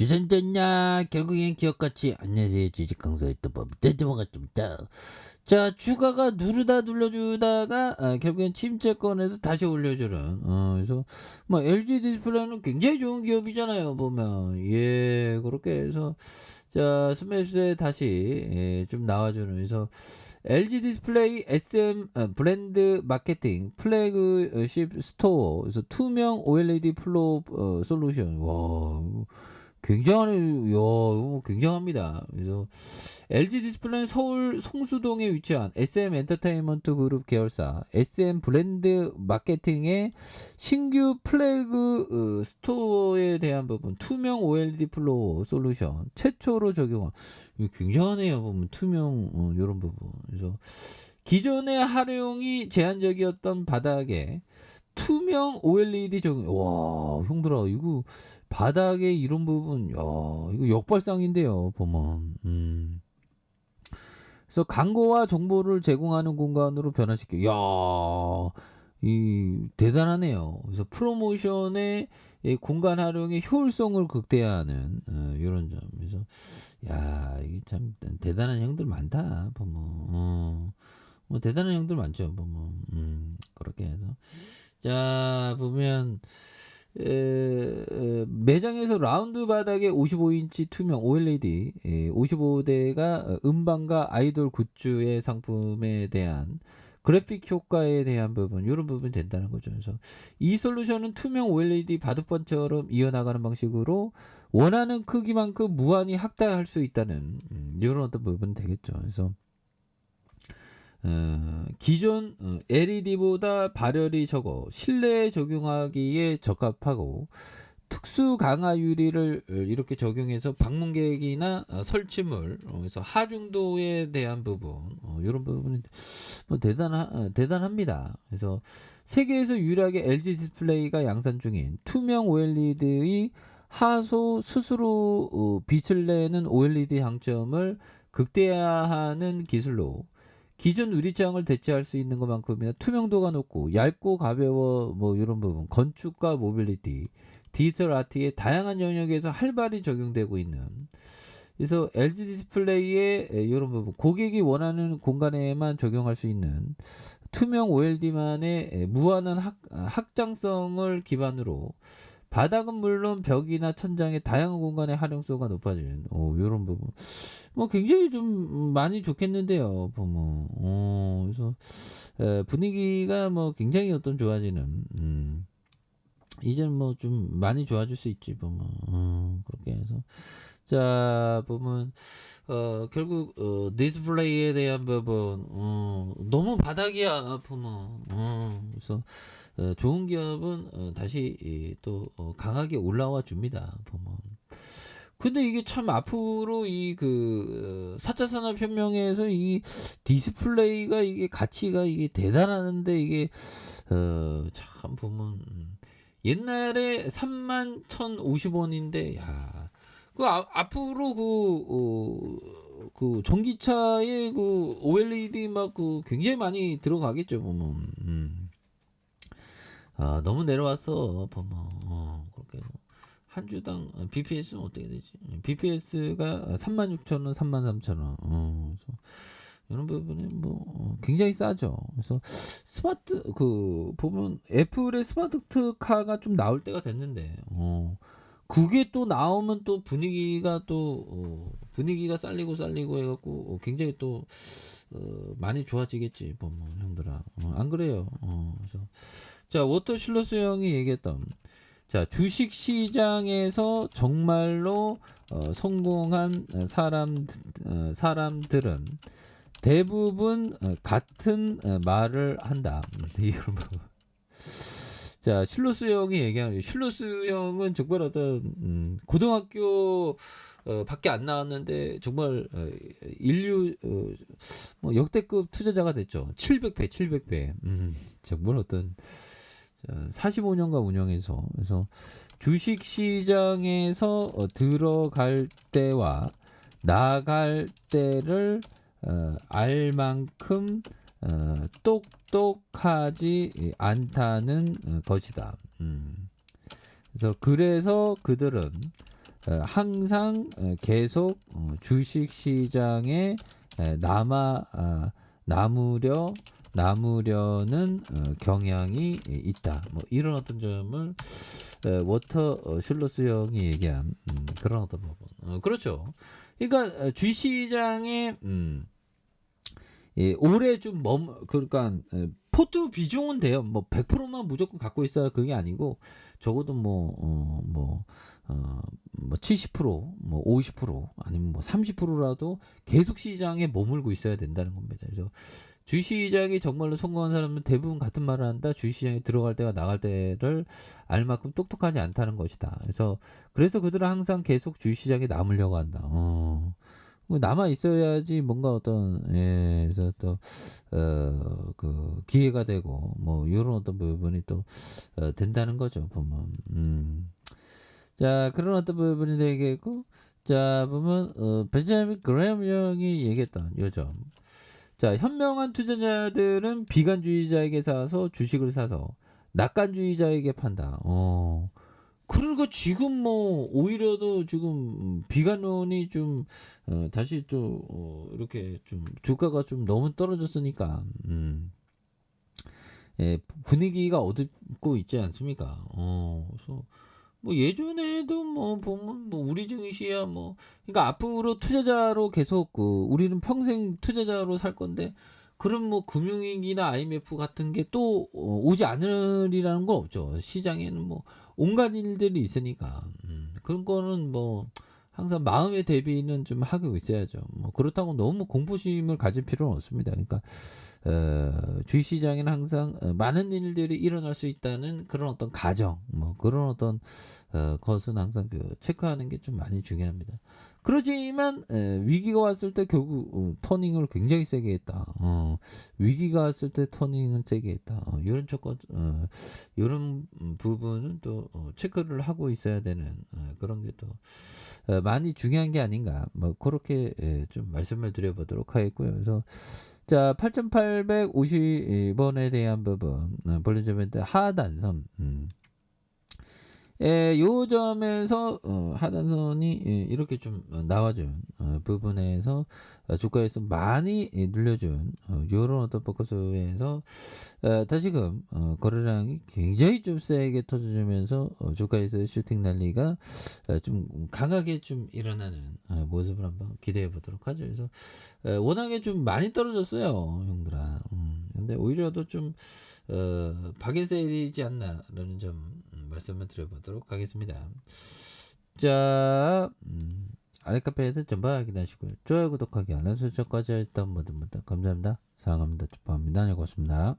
주선됐냐? 결국엔 기억같이 안녕하세요. 주식 강사의 또법 대대모가좀다. 자, 주가가 누르다 눌러주다가 결국엔 침체권에서 다시 올려주는. 그래서 뭐 LG 디스플레이는 굉장히 좋은 기업이잖아요. 보면 그렇게 해서 자 스매스에 다시 좀 나와주는. 그래서 LG 디스플레이 SM 브랜드 마케팅 플래그십 스토어. 그래서 투명 OLED 플로 솔루션. 와. 굉장하네. 이거 굉장합니다. 그래서 LG 디스플레이는 서울 성수동에 위치한 SM 엔터테인먼트 그룹 계열사 SM 브랜드 마케팅의 신규 플래그 스토어에 대한 부분 투명 OLED 플로어 솔루션 최초로 적용한. 이거 굉장하네요. 보면 투명 이런 부분. 그래서 기존의 활용이 제한적이었던 바닥에 투명 OLED 적용. 와, 형들아, 이거 바닥에 이런 부분, 야, 이거 역발상인데요, 보면. 그래서 광고와 정보를 제공하는 공간으로 변화시켜. 야, 이 대단하네요. 그래서 프로모션의 이 공간 활용의 효율성을 극대화하는 이런 점. 그래서 야, 이게 참 대단한 형들 많다, 보면. 뭐 대단한 형들 많죠, 보면. 그렇게 해서. 자, 보면 매장에서 라운드 바닥에 55인치 투명 OLED 55대가 음반과 아이돌 굿즈의 상품에 대한 그래픽 효과에 대한 부분, 이런 부분이 된다는 거죠. 그래서 이 솔루션은 투명 OLED 바둑판처럼 이어나가는 방식으로 원하는 크기만큼 무한히 확대할 수 있다는 이런 어떤 부분이 되겠죠. 그래서 기존 LED보다 발열이 적어 실내에 적용하기에 적합하고 특수 강화 유리를 이렇게 적용해서 방문객이나 설치물 그래서 하중도에 대한 부분 이런 부분이 뭐 대단합니다. 그래서 세계에서 유일하게 LG 디스플레이가 양산 중인 투명 OLED의 하소 스스로 빛을 내는 OLED 장점을 극대화하는 기술로 기존 유리창을 대체할 수 있는 것만큼이나 투명도가 높고 얇고 가벼워 뭐 이런 부분 건축과 모빌리티 디지털 아트의 다양한 영역에서 활발히 적용되고 있는. 그래서 LG 디스플레이의 이런 부분 고객이 원하는 공간에만 적용할 수 있는 투명 OLED만의 무한한 확장성을 기반으로 바닥은 물론 벽이나 천장의 다양한 공간의 활용도가 높아진 이런 부분 뭐 굉장히 좀 많이 좋겠는데요, 보면. 그래서 분위기가 뭐 굉장히 어떤 좋아지는. 이제는 뭐 좀 많이 좋아질 수 있지, 보면. 그렇게 해서 자 보면 결국 디스플레이에 대한 부분 너무 바닥이야, 보면. 그래서 좋은 기업은 다시 또 강하게 올라와 줍니다, 보면. 근데 이게 참 앞으로 이 그 4차 산업혁명에서 이 디스플레이가 이게 가치가 이게 대단하는데 이게 참 보면 옛날에 31,050원인데 야, 그 앞으로 그 전기차에 그 OLED 막 그 굉장히 많이 들어가겠죠, 보면. 아, 너무 내려왔어, 보면. 그렇게 해서. 한 주당 BPS는 어떻게 되지? BPS가 36,000원, 33,000원. 그래서 이런 부분이 뭐 굉장히 싸죠. 그래서 스마트 그 보면 애플의 스마트 카가 좀 나올 때가 됐는데 그게 또 나오면 또 분위기가 또 분위기가 쌀리고 해갖고 굉장히 또 많이 좋아지겠지, 보면 형들아. 안 그래요? 그래서 자 워터실로스 형이 얘기했던 자, 주식 시장에서 정말로 성공한 사람들은 대부분 같은 말을 한다. 이런 부분. 자, 슐로스 형이 얘기하는 슐로스 형은 정말 어떤 고등학교 밖에 안 나왔는데 정말 인류 뭐 역대급 투자자가 됐죠. 700배. 정말 어떤 45년간 운영해서 그래서 주식 시장에서 들어갈 때와 나갈 때를 알 만큼 똑똑하지 않다는 것이다. 그래서 그들은 항상 계속 주식 시장에 남으려는 경향이 있다. 뭐 이런 어떤 점을 워터 슐러스 형이 얘기한 그런 어떤 부분. 그렇죠. 그러니까 주식시장에 올해 좀 그러니까 포트 비중은 돼요. 뭐 100%만 무조건 갖고 있어야 그게 아니고 적어도 뭐 70%, 뭐 50% 아니면 뭐 30%라도 계속 시장에 머물고 있어야 된다는 겁니다. 그래서 주식시장이 정말로 성공한 사람은 대부분 같은 말을 한다. 주식시장에 들어갈 때와 나갈 때를 알 만큼 똑똑하지 않다는 것이다. 그래서 그들은 항상 계속 주식시장에 남으려고 한다. 뭐 남아 있어야지 뭔가 어떤 그래서 또 그 기회가 되고 뭐 요런 어떤 부분이 또 된다는 거죠 보면. 자 그런 어떤 부분이 되겠고 자 보면 벤자민 그레엄 형이 얘기했던 요점. 자 현명한 투자자들은 비관주의자에게 사서 주식을 사서 낙관주의자에게 판다. 그러니까 지금 뭐 오히려도 지금 비관론이 좀 다시 좀 이렇게 좀 주가가 좀 너무 떨어졌으니까 분위기가 어둡고 있지 않습니까? 그래서 뭐 예전에도 뭐 보면 뭐 우리 증시야 뭐 그러니까 앞으로 투자자로 계속 우리는 평생 투자자로 살 건데 그럼 뭐 금융위기나 IMF 같은 게 또 오지 않으리라는 건 없죠. 시장에는 뭐 온갖 일들이 있으니까 그런 거는 뭐 항상 마음의 대비는 좀 하고 있어야죠. 뭐 그렇다고 너무 공포심을 가질 필요는 없습니다. 그러니까 주식시장에는 항상 많은 일들이 일어날 수 있다는 그런 어떤 가정, 뭐 그런 어떤 것은 항상 체크하는 게 좀 많이 중요합니다. 그러지만 위기가 왔을 때 결국 터닝을 굉장히 세게 했다. 위기가 왔을 때 터닝은 세게 했다. 이런 조건, 이런 부분은 또 체크를 하고 있어야 되는 그런 게 또 많이 중요한 게 아닌가. 뭐 그렇게 좀 말씀을 드려보도록 하겠고요. 그래서 자 8,850원에 대한 부분 볼린저밴드 하단선 요 점에서 하단선이 이렇게 좀 나와준 부분에서 주가에서 많이 눌려준 요런 어떤 포커스에서 다시금 거래량이 굉장히 좀 세게 터져주면서 주가에서 슈팅 난리가 좀 강하게 좀 일어나는 모습을 한번 기대해 보도록 하죠. 그래서 워낙에 좀 많이 떨어졌어요, 형들아. 근데 오히려도 좀 박앤세일이지 않나라는 점 말씀을 드려보도록 하겠습니다. 자, 아랫카페에서 전부 확인하시고요. 좋아요, 구독하기, 알람 설정까지 했던 모든 분들 감사합니다. 사랑합니다. 축복합니다. 고맙습니다.